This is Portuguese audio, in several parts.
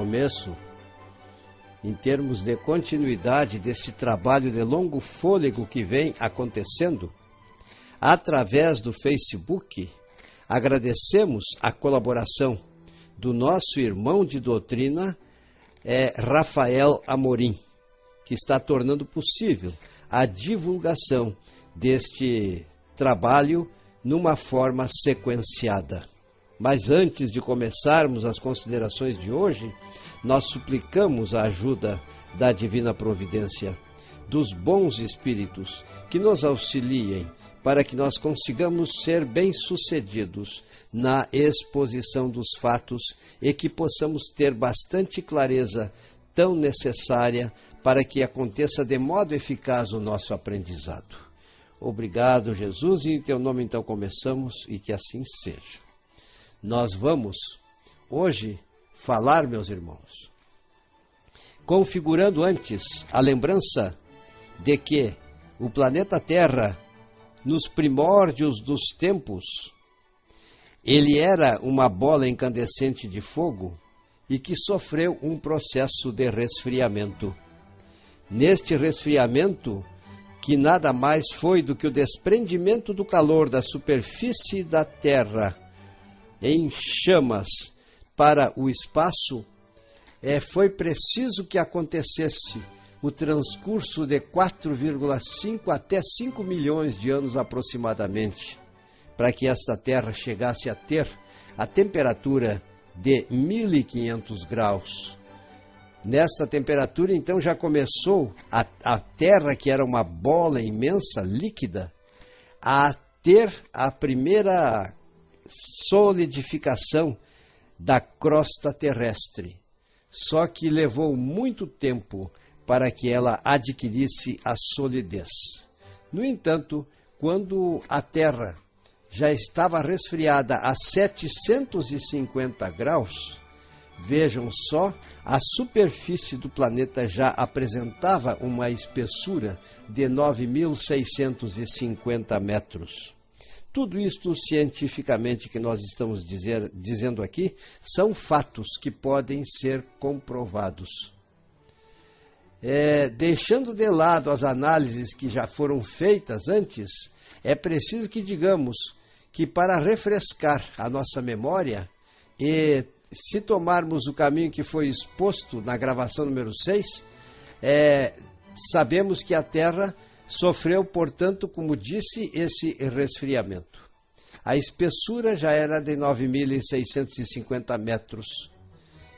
começo, em termos de continuidade deste trabalho de longo fôlego que vem acontecendo, através do Facebook, agradecemos a colaboração do nosso irmão de doutrina, Rafael Amorim, que está tornando possível a divulgação deste trabalho numa forma sequenciada. Mas antes de começarmos as considerações de hoje, nós suplicamos a ajuda da Divina Providência, dos bons espíritos, que nos auxiliem para que nós consigamos ser bem-sucedidos na exposição dos fatos e que possamos ter bastante clareza tão necessária para que aconteça de modo eficaz o nosso aprendizado. Obrigado, Jesus, e em teu nome então começamos e que assim seja. Nós vamos hoje falar, meus irmãos, configurando antes a lembrança de que o planeta Terra, nos primórdios dos tempos, ele era uma bola incandescente de fogo e que sofreu um processo de resfriamento. Neste resfriamento, que nada mais foi do que o desprendimento do calor da superfície da Terra em chamas para o espaço, foi preciso que acontecesse o transcurso de 4,5 até 5 milhões de anos aproximadamente, para que esta Terra chegasse a ter a temperatura de 1.500 graus. Nesta temperatura, então, já começou a Terra, que era uma bola imensa, líquida, a ter a primeira solidificação da crosta terrestre. Só que levou muito tempo para que ela adquirisse a solidez. No entanto, quando a Terra já estava resfriada a 750 graus, vejam só, a superfície do planeta já apresentava uma espessura de 9.650 metros. Tudo isto cientificamente que nós estamos dizendo aqui são fatos que podem ser comprovados. Deixando de lado as análises que já foram feitas antes, é preciso que digamos que para refrescar a nossa memória, e se tomarmos o caminho que foi exposto na gravação número 6, sabemos que a Terra sofreu, portanto, como disse, esse resfriamento. A espessura já era de 9.650 metros.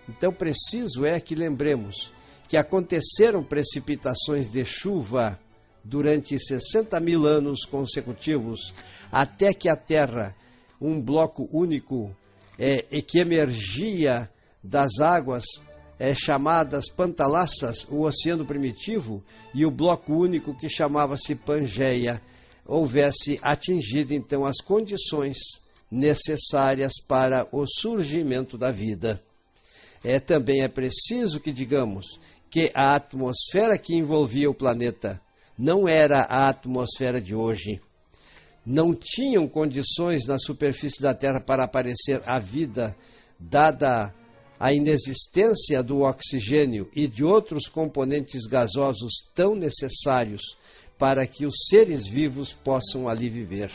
Então, preciso é que lembremos que aconteceram precipitações de chuva durante 60 mil anos consecutivos, até que a Terra, um bloco único, que emergia das águas chamadas Pantalassas, o Oceano Primitivo, e o bloco único que chamava-se Pangeia, houvesse atingido então as condições necessárias para o surgimento da vida. Também é preciso que digamos que a atmosfera que envolvia o planeta não era a atmosfera de hoje. Não tinham condições na superfície da Terra para aparecer a vida, dada a inexistência do oxigênio e de outros componentes gasosos tão necessários para que os seres vivos possam ali viver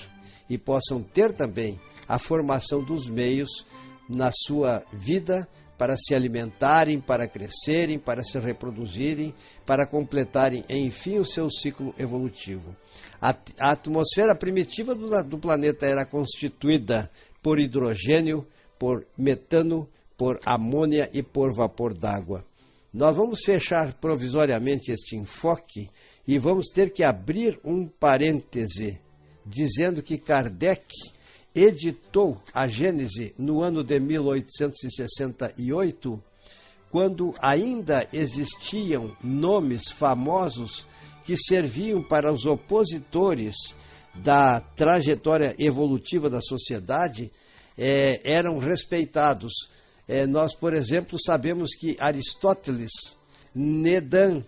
e possam ter também a formação dos meios na sua vida para se alimentarem, para crescerem, para se reproduzirem, para completarem, enfim, o seu ciclo evolutivo. A atmosfera primitiva do planeta era constituída por hidrogênio, por metano, por amônia e por vapor d'água. Nós vamos fechar provisoriamente este enfoque e vamos ter que abrir um parêntese, dizendo que Kardec editou a Gênese no ano de 1868, quando ainda existiam nomes famosos que serviam para os opositores da trajetória evolutiva da sociedade, eram respeitados. Nós, por exemplo, sabemos que Aristóteles, Nedan,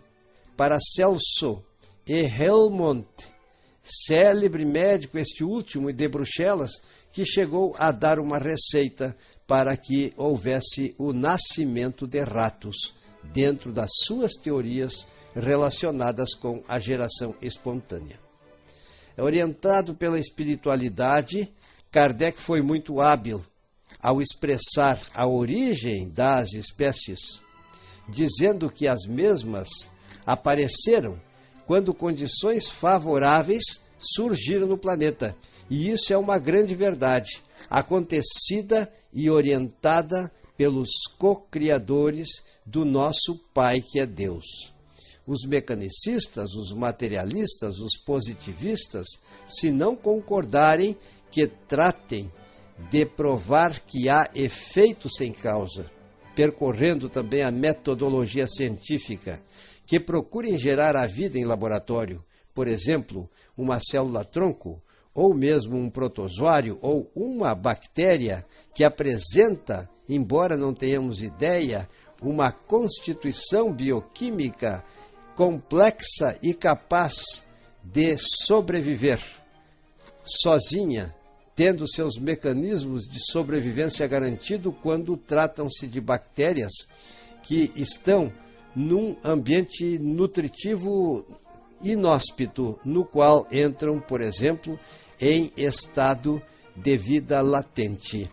Paracelso e Helmont, célebre médico, este último, de Bruxelas, que chegou a dar uma receita para que houvesse o nascimento de ratos dentro das suas teorias relacionadas com a geração espontânea. Orientado pela espiritualidade, Kardec foi muito hábil ao expressar a origem das espécies, dizendo que as mesmas apareceram quando condições favoráveis surgiram no planeta. E isso é uma grande verdade, acontecida e orientada pelos co-criadores do nosso Pai que é Deus. Os mecanicistas, os materialistas, os positivistas, se não concordarem que tratem de provar que há efeito sem causa, percorrendo também a metodologia científica, que procurem gerar a vida em laboratório, por exemplo, uma célula-tronco, ou mesmo um protozoário ou uma bactéria que apresenta, embora não tenhamos ideia, uma constituição bioquímica complexa e capaz de sobreviver sozinha, tendo seus mecanismos de sobrevivência garantido quando tratam-se de bactérias que estão num ambiente nutritivo inóspito, no qual entram, por exemplo, em estado de vida latente.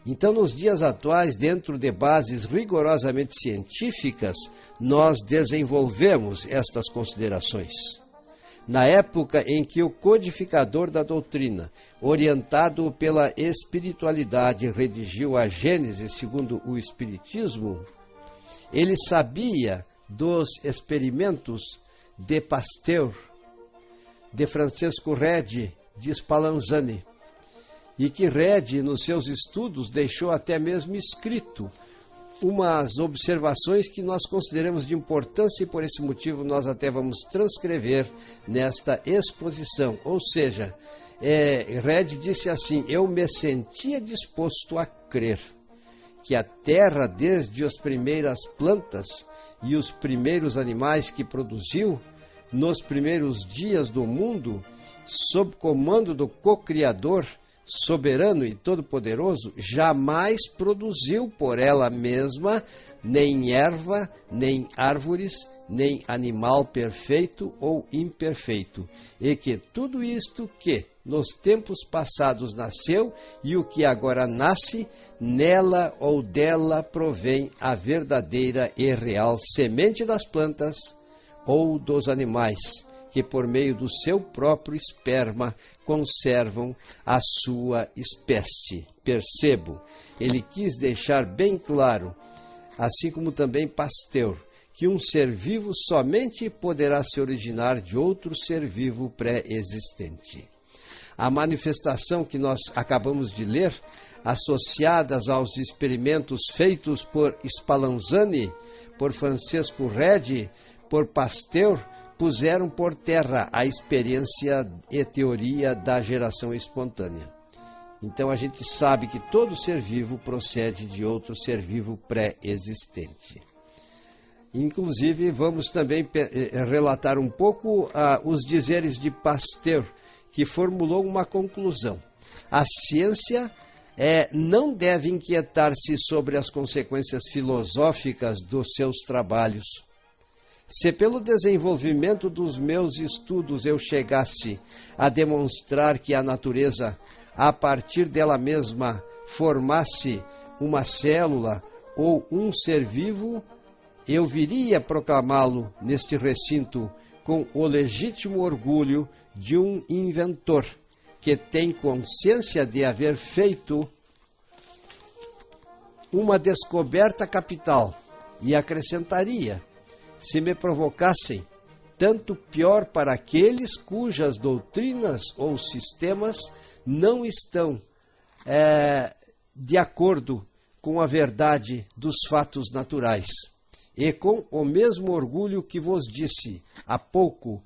Então, nos dias atuais, dentro de bases rigorosamente científicas, nós desenvolvemos estas considerações. Na época em que o codificador da doutrina, orientado pela espiritualidade, redigiu a Gênese segundo o Espiritismo, ele sabia dos experimentos de Pasteur, de Francisco Redi, de Spallanzani, e que Redi, nos seus estudos, deixou até mesmo escrito umas observações que nós consideramos de importância e por esse motivo nós até vamos transcrever nesta exposição. Ou seja, Redi disse assim: eu me sentia disposto a crer que a terra, desde as primeiras plantas e os primeiros animais que produziu, nos primeiros dias do mundo, sob comando do co-criador, soberano e todo-poderoso, jamais produziu por ela mesma nem erva, nem árvores, nem animal perfeito ou imperfeito, e que tudo isto que nos tempos passados nasceu e o que agora nasce, nela ou dela provém a verdadeira e real semente das plantas ou dos animais, que por meio do seu próprio esperma conservam a sua espécie. Percebo, ele quis deixar bem claro, assim como também Pasteur, que um ser vivo somente poderá se originar de outro ser vivo pré-existente. A manifestação que nós acabamos de ler, associadas aos experimentos feitos por Spallanzani, por Francisco Redi, por Pasteur, puseram por terra a experiência e teoria da geração espontânea. Então a gente sabe que todo ser vivo procede de outro ser vivo pré-existente. Inclusive, vamos também relatar um pouco os dizeres de Pasteur, que formulou uma conclusão. A ciência não deve inquietar-se sobre as consequências filosóficas dos seus trabalhos. Se pelo desenvolvimento dos meus estudos eu chegasse a demonstrar que a natureza, a partir dela mesma, formasse uma célula ou um ser vivo, eu viria proclamá-lo neste recinto com o legítimo orgulho de um inventor que tem consciência de haver feito uma descoberta capital, e acrescentaria: se me provocassem, tanto pior para aqueles cujas doutrinas ou sistemas não estão de acordo com a verdade dos fatos naturais. E com o mesmo orgulho que vos disse há pouco,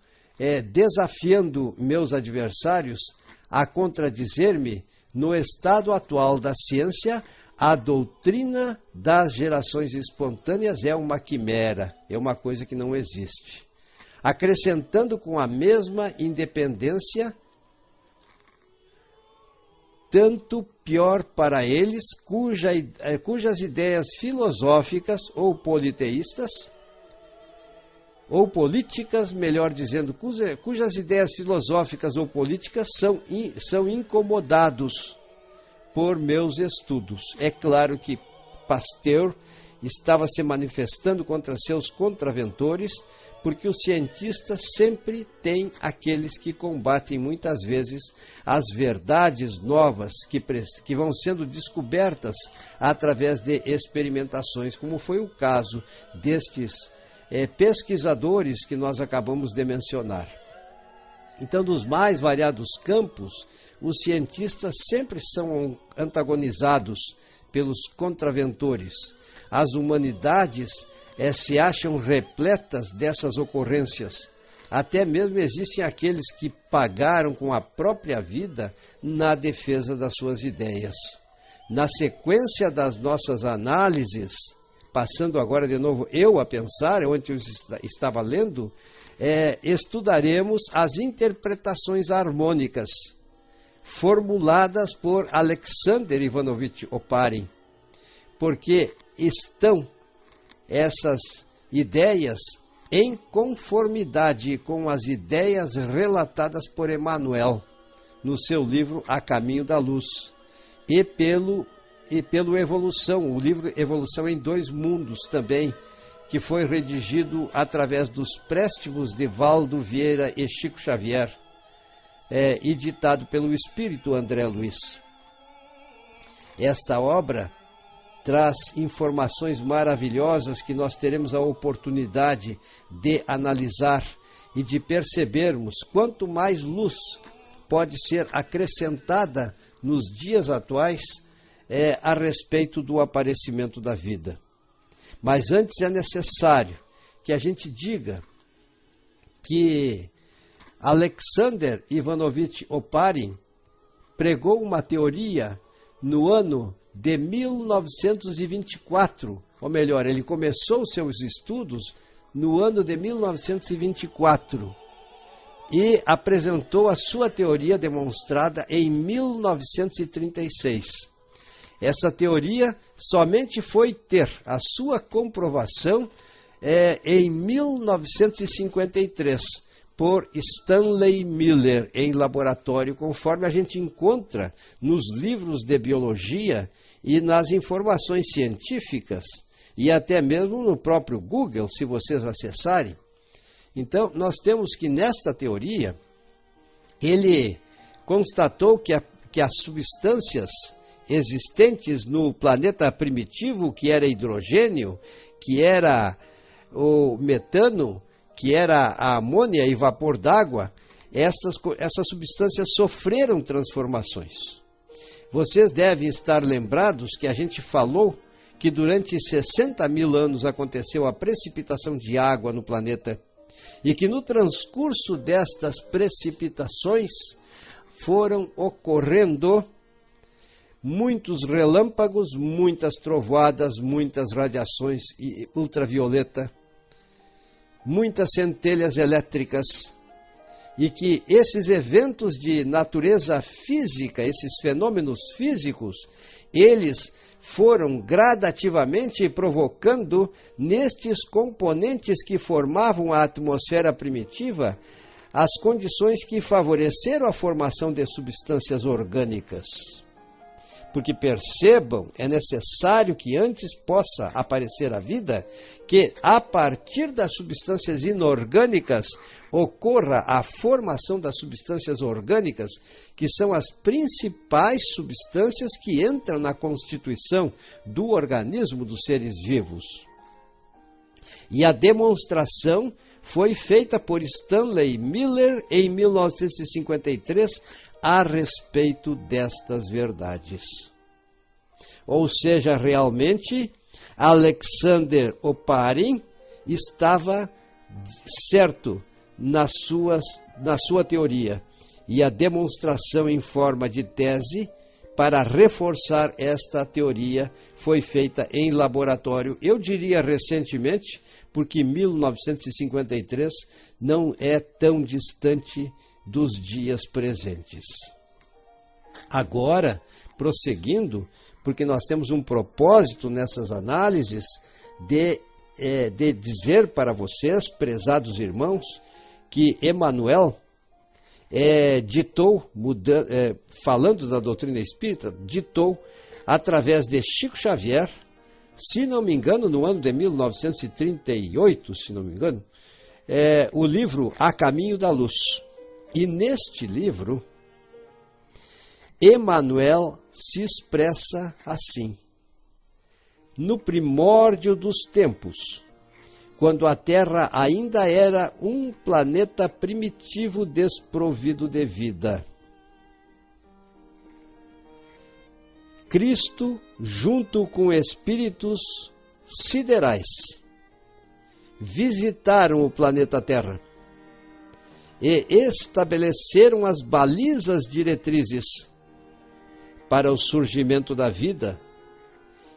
desafiando meus adversários a contradizer-me, no estado atual da ciência, a doutrina das gerações espontâneas é uma quimera, é uma coisa que não existe. Acrescentando com a mesma independência tanto pior para eles, cujas ideias filosóficas ou politeístas, ou políticas, melhor dizendo, cujas ideias filosóficas ou políticas são incomodados por meus estudos. É claro que Pasteur estava se manifestando contra seus contraventores, porque os cientistas sempre têm aqueles que combatem muitas vezes as verdades novas que vão sendo descobertas através de experimentações, como foi o caso destes pesquisadores que nós acabamos de mencionar. Então, nos mais variados campos, os cientistas sempre são antagonizados pelos contraventores. As humanidades se acham repletas dessas ocorrências. Até mesmo existem aqueles que pagaram com a própria vida na defesa das suas ideias. Na sequência das nossas análises, passando agora de novo eu a pensar, onde eu estava lendo, estudaremos as interpretações harmônicas formuladas por Alexander Ivanovich Oparin, porque estão essas ideias em conformidade com as ideias relatadas por Emmanuel no seu livro A Caminho da Luz e pelo Evolução, o livro Evolução em Dois Mundos também, que foi redigido através dos préstimos de Valdo Vieira e Chico Xavier, e ditado pelo espírito André Luiz. Esta obra traz informações maravilhosas que nós teremos a oportunidade de analisar e de percebermos quanto mais luz pode ser acrescentada nos dias atuais a respeito do aparecimento da vida. Mas antes é necessário que a gente diga que Alexander Ivanovich Oparin pregou uma teoria no ano de 1924, ou melhor, ele começou seus estudos no ano de 1924 e apresentou a sua teoria demonstrada em 1936. Essa teoria somente foi ter a sua comprovação em 1953 por Stanley Miller em laboratório, conforme a gente encontra nos livros de biologia e nas informações científicas, e até mesmo no próprio Google, se vocês acessarem. Então, nós temos que nesta teoria, ele constatou que as substâncias existentes no planeta primitivo, que era hidrogênio, que era o metano, que era a amônia e vapor d'água, essas substâncias sofreram transformações. Vocês devem estar lembrados que a gente falou que durante 60 mil anos aconteceu a precipitação de água no planeta e que no transcurso destas precipitações foram ocorrendo muitos relâmpagos, muitas trovoadas, muitas radiações ultravioleta, muitas centelhas elétricas, e que esses eventos de natureza física, esses fenômenos físicos, eles foram gradativamente provocando nestes componentes que formavam a atmosfera primitiva as condições que favoreceram a formação de substâncias orgânicas. Porque percebam, é necessário que antes possa aparecer a vida, que a partir das substâncias inorgânicas ocorra a formação das substâncias orgânicas, que são as principais substâncias que entram na constituição do organismo dos seres vivos. E a demonstração foi feita por Stanley Miller em 1953 a respeito destas verdades. Ou seja, realmente, Alexander Oparin estava certo na sua teoria, e a demonstração em forma de tese para reforçar esta teoria foi feita em laboratório, eu diria recentemente, porque 1953 não é tão distante dos dias presentes. Agora, prosseguindo, porque nós temos um propósito nessas análises de dizer para vocês, prezados irmãos, que Emmanuel ditou, falando da doutrina espírita, ditou através de Chico Xavier, se não me engano, no ano de 1938, se não me engano, o livro A Caminho da Luz. E neste livro, Emmanuel se expressa assim: no primórdio dos tempos, quando a Terra ainda era um planeta primitivo desprovido de vida, Cristo, junto com espíritos siderais, visitaram o planeta Terra e estabeleceram as balizas diretrizes para o surgimento da vida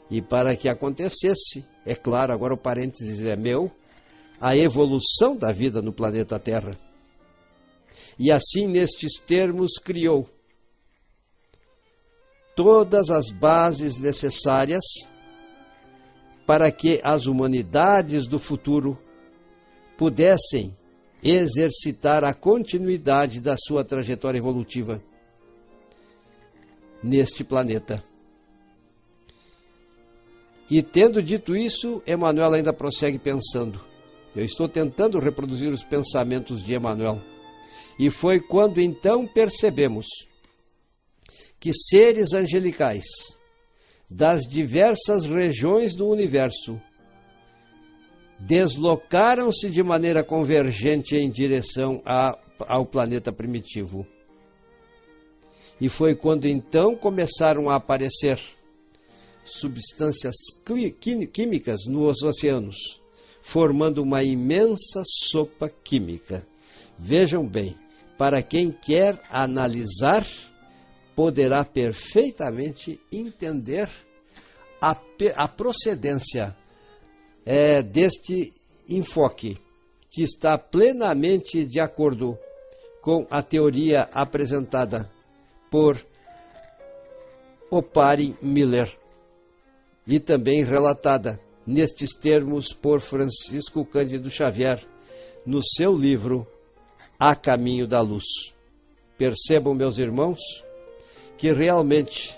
e para que acontecesse, é claro, agora o parênteses é meu, a evolução da vida no planeta Terra. E assim, nestes termos, criou todas as bases necessárias para que as humanidades do futuro pudessem exercitar a continuidade da sua trajetória evolutiva neste planeta. E tendo dito isso, Emmanuel ainda prossegue pensando. Eu estou tentando reproduzir os pensamentos de Emmanuel. E foi quando então percebemos que seres angelicais das diversas regiões do universo deslocaram-se de maneira convergente em direção ao planeta primitivo. E foi quando então começaram a aparecer substâncias químicas nos oceanos, formando uma imensa sopa química. Vejam bem, para quem quer analisar, poderá perfeitamente entender a procedência deste enfoque, que está plenamente de acordo com a teoria apresentada por Oparin Miller e também relatada nestes termos por Francisco Cândido Xavier no seu livro A Caminho da Luz. Percebam, meus irmãos, que realmente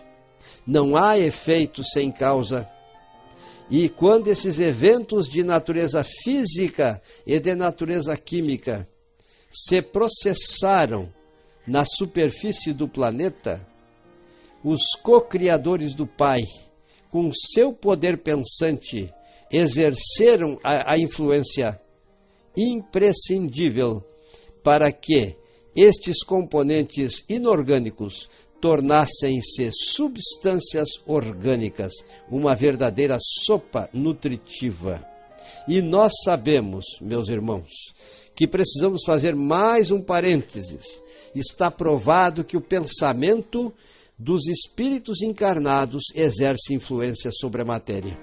não há efeito sem causa, e quando esses eventos de natureza física e de natureza química se processaram na superfície do planeta, os co-criadores do Pai, com seu poder pensante, exerceram a influência imprescindível para que estes componentes inorgânicos tornassem-se substâncias orgânicas, uma verdadeira sopa nutritiva. E nós sabemos, meus irmãos, que precisamos fazer mais um parênteses. Está provado que o pensamento dos espíritos encarnados exerce influência sobre a matéria.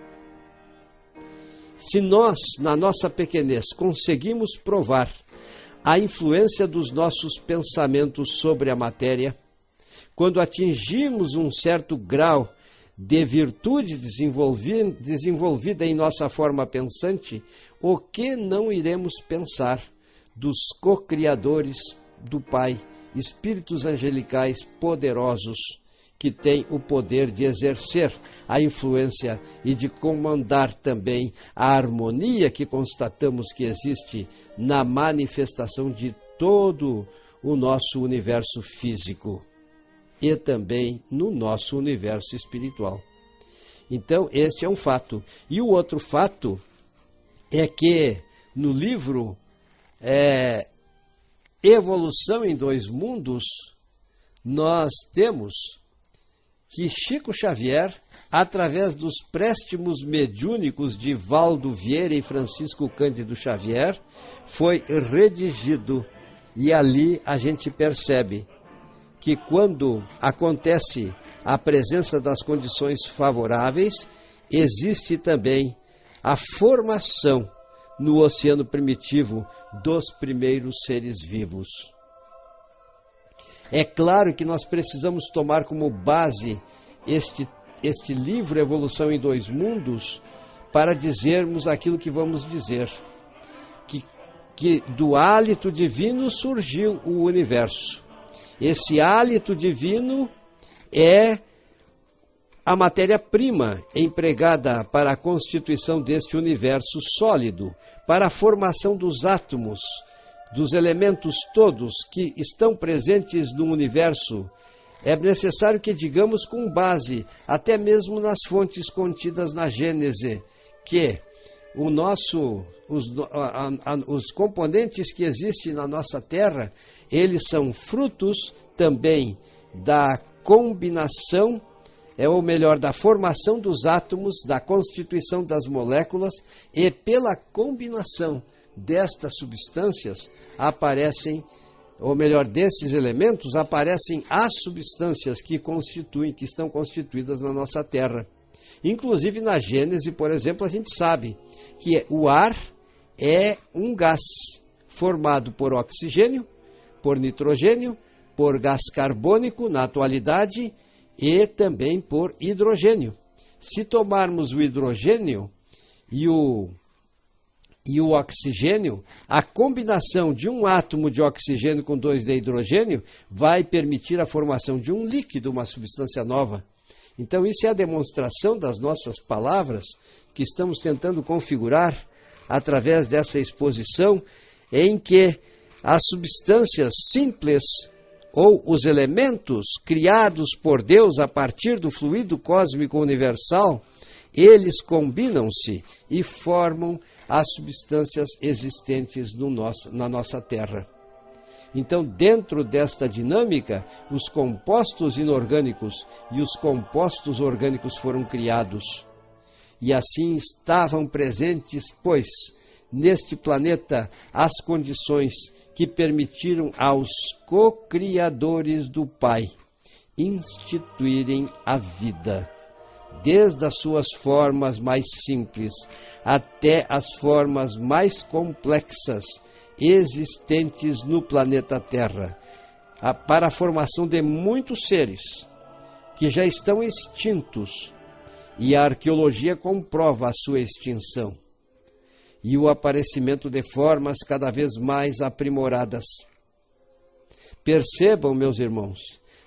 Se nós, na nossa pequenez, conseguimos provar a influência dos nossos pensamentos sobre a matéria, quando atingimos um certo grau de virtude desenvolvida em nossa forma pensante, o que não iremos pensar dos co-criadores do Pai, espíritos angelicais poderosos, que têm o poder de exercer a influência e de comandar também a harmonia que constatamos que existe na manifestação de todo o nosso universo físico e também no nosso universo espiritual. Então, este é um fato. E o outro fato é que no livro Evolução em Dois Mundos, nós temos que Chico Xavier, através dos préstimos mediúnicos de Valdo Vieira e Francisco Cândido Xavier, foi redigido. E ali a gente percebe que quando acontece a presença das condições favoráveis, existe também a formação no oceano primitivo dos primeiros seres vivos. É claro que nós precisamos tomar como base este livro, Evolução em Dois Mundos, para dizermos aquilo que vamos dizer. Que do hálito divino surgiu o universo. Esse hálito divino é a matéria-prima empregada para a constituição deste universo sólido, para a formação dos átomos, dos elementos todos que estão presentes no universo. É necessário que digamos com base, até mesmo nas fontes contidas na Gênese, que os componentes que existem na nossa Terra, eles são frutos também da combinação, ou melhor, da formação dos átomos, da constituição das moléculas, e pela combinação destas substâncias aparecem, ou melhor, desses elementos, aparecem as substâncias que estão constituídas na nossa Terra. Inclusive na Gênese, por exemplo, a gente sabe que o ar é um gás formado por oxigênio, por nitrogênio, por gás carbônico na atualidade e também por hidrogênio. Se tomarmos o hidrogênio e o oxigênio, a combinação de um átomo de oxigênio com 2 de hidrogênio vai permitir a formação de um líquido, uma substância nova. Então isso é a demonstração das nossas palavras que estamos tentando configurar através dessa exposição, em que as substâncias simples ou os elementos criados por Deus a partir do fluido cósmico universal, eles combinam-se e formam as substâncias existentes na nossa Terra. Então, dentro desta dinâmica, os compostos inorgânicos e os compostos orgânicos foram criados. E assim estavam presentes, pois, neste planeta, as condições que permitiram aos co-criadores do Pai instituírem a vida, desde as suas formas mais simples até as formas mais complexas existentes no planeta Terra, para a formação de muitos seres que já estão extintos, e a arqueologia comprova a sua extinção, e o aparecimento de formas cada vez mais aprimoradas. Percebam, meus irmãos,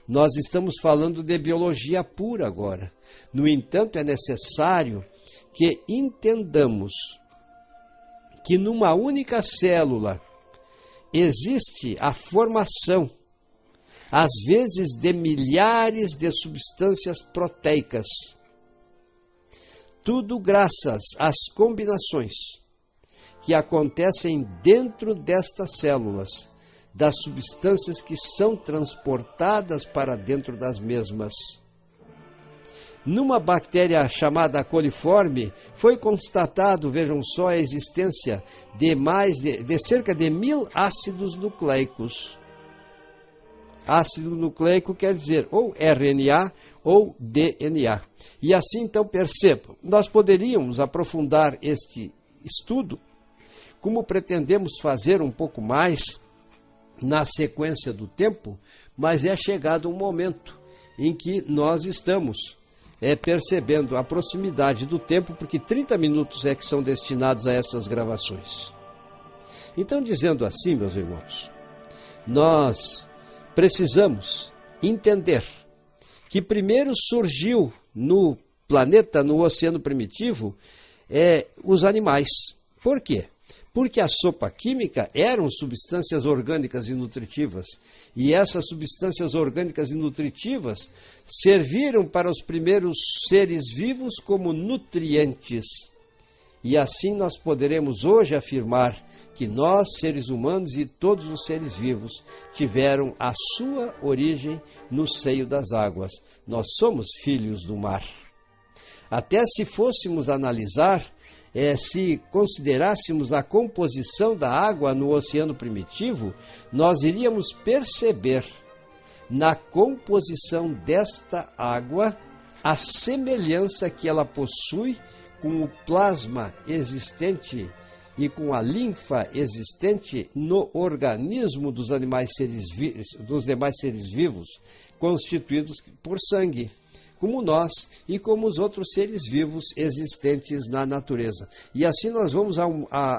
nós estamos falando de biologia pura agora. No entanto, é necessário que entendamos que numa única célula existe a formação, às vezes, de milhares de substâncias proteicas. Tudo graças às combinações que acontecem dentro destas células, das substâncias que são transportadas para dentro das mesmas. Numa bactéria chamada coliforme, foi constatado, vejam só, a existência de cerca de 1000 ácidos nucleicos. Ácido nucleico quer dizer ou RNA ou DNA. E assim, então, percebam, nós poderíamos aprofundar este estudo, como pretendemos fazer um pouco mais na sequência do tempo, mas é chegado um momento em que nós estamos percebendo a proximidade do tempo, porque 30 minutos é que são destinados a essas gravações. Então, dizendo assim, meus irmãos, nós precisamos entender que primeiro surgiu no planeta, no oceano primitivo, os animais. Por quê? Porque a sopa química eram substâncias orgânicas e nutritivas, e essas substâncias orgânicas e nutritivas serviram para os primeiros seres vivos como nutrientes. E assim nós poderemos hoje afirmar que nós, seres humanos e todos os seres vivos, tiveram a sua origem no seio das águas. Nós somos filhos do mar. Até se fôssemos analisar, se considerássemos a composição da água no oceano primitivo, nós iríamos perceber na composição desta água a semelhança que ela possui com o plasma existente e com a linfa existente no organismo dos demais seres vivos, constituídos por sangue, como nós e como os outros seres vivos existentes na natureza. E assim nós vamos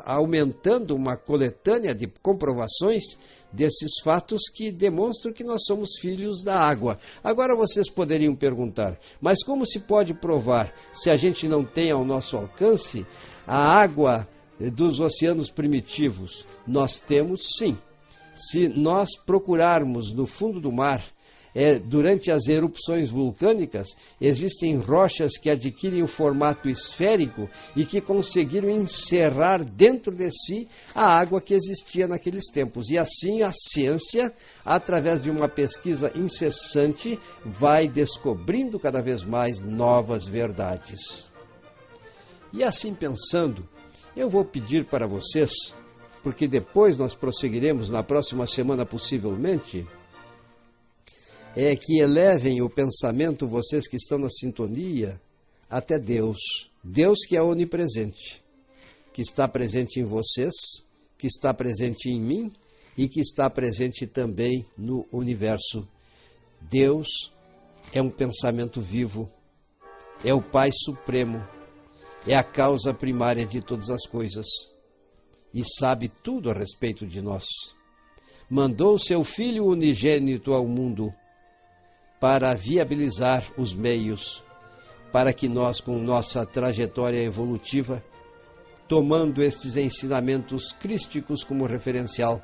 aumentando uma coletânea de comprovações desses fatos que demonstram que nós somos filhos da água. Agora vocês poderiam perguntar, mas como se pode provar se a gente não tem ao nosso alcance a água dos oceanos primitivos? Nós temos sim. Se nós procurarmos no fundo do mar, durante as erupções vulcânicas, existem rochas que adquirem o formato esférico e que conseguiram encerrar dentro de si a água que existia naqueles tempos. E assim a ciência, através de uma pesquisa incessante, vai descobrindo cada vez mais novas verdades. E assim pensando, eu vou pedir para vocês, porque depois nós prosseguiremos na próxima semana possivelmente, que elevem o pensamento, vocês que estão na sintonia, até Deus. Deus que é onipresente, que está presente em vocês, que está presente em mim e que está presente também no universo. Deus é um pensamento vivo, é o Pai Supremo, é a causa primária de todas as coisas e sabe tudo a respeito de nós. Mandou seu Filho unigênito ao mundo para viabilizar os meios para que nós, com nossa trajetória evolutiva, tomando estes ensinamentos crísticos como referencial,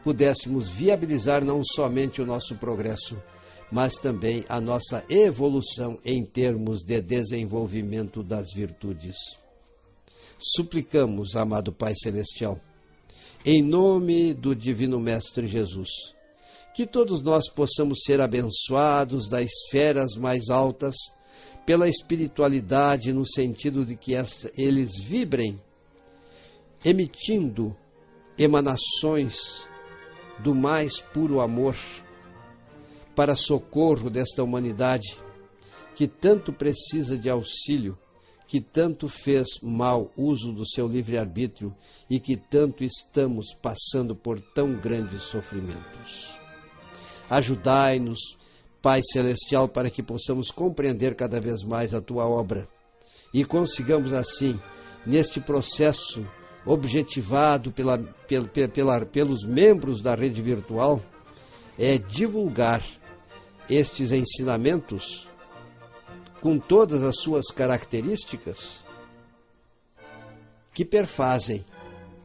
pudéssemos viabilizar não somente o nosso progresso, mas também a nossa evolução em termos de desenvolvimento das virtudes. Suplicamos, amado Pai Celestial, em nome do Divino Mestre Jesus, que todos nós possamos ser abençoados das esferas mais altas pela espiritualidade, no sentido de que eles vibrem, emitindo emanações do mais puro amor para socorro desta humanidade que tanto precisa de auxílio, que tanto fez mau uso do seu livre-arbítrio e que tanto estamos passando por tão grandes sofrimentos. Ajudai-nos, Pai Celestial, para que possamos compreender cada vez mais a Tua obra e consigamos assim, neste processo objetivado pelos membros da rede virtual, divulgar estes ensinamentos com todas as suas características que perfazem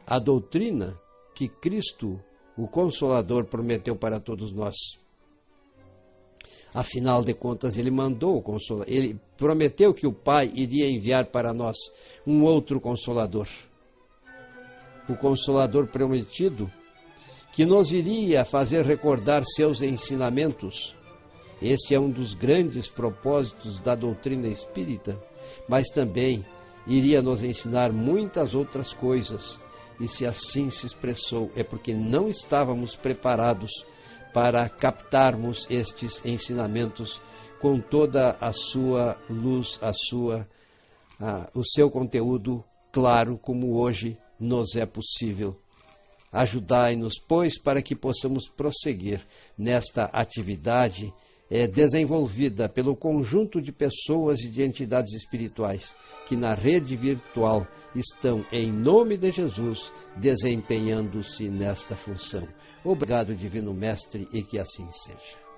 a doutrina que Cristo, o Consolador, prometeu para todos nós. Afinal de contas, ele mandou o Consolador, ele prometeu que o Pai iria enviar para nós um outro Consolador. O Consolador prometido, que nos iria fazer recordar seus ensinamentos. Este é um dos grandes propósitos da doutrina espírita, mas também iria nos ensinar muitas outras coisas. E se assim se expressou, é porque não estávamos preparados para captarmos estes ensinamentos com toda a sua luz, o seu conteúdo claro, como hoje nos é possível. Ajudai-nos, pois, para que possamos prosseguir nesta atividade desenvolvida pelo conjunto de pessoas e de entidades espirituais que na rede virtual estão, em nome de Jesus, desempenhando-se nesta função. Obrigado, Divino Mestre, e que assim seja.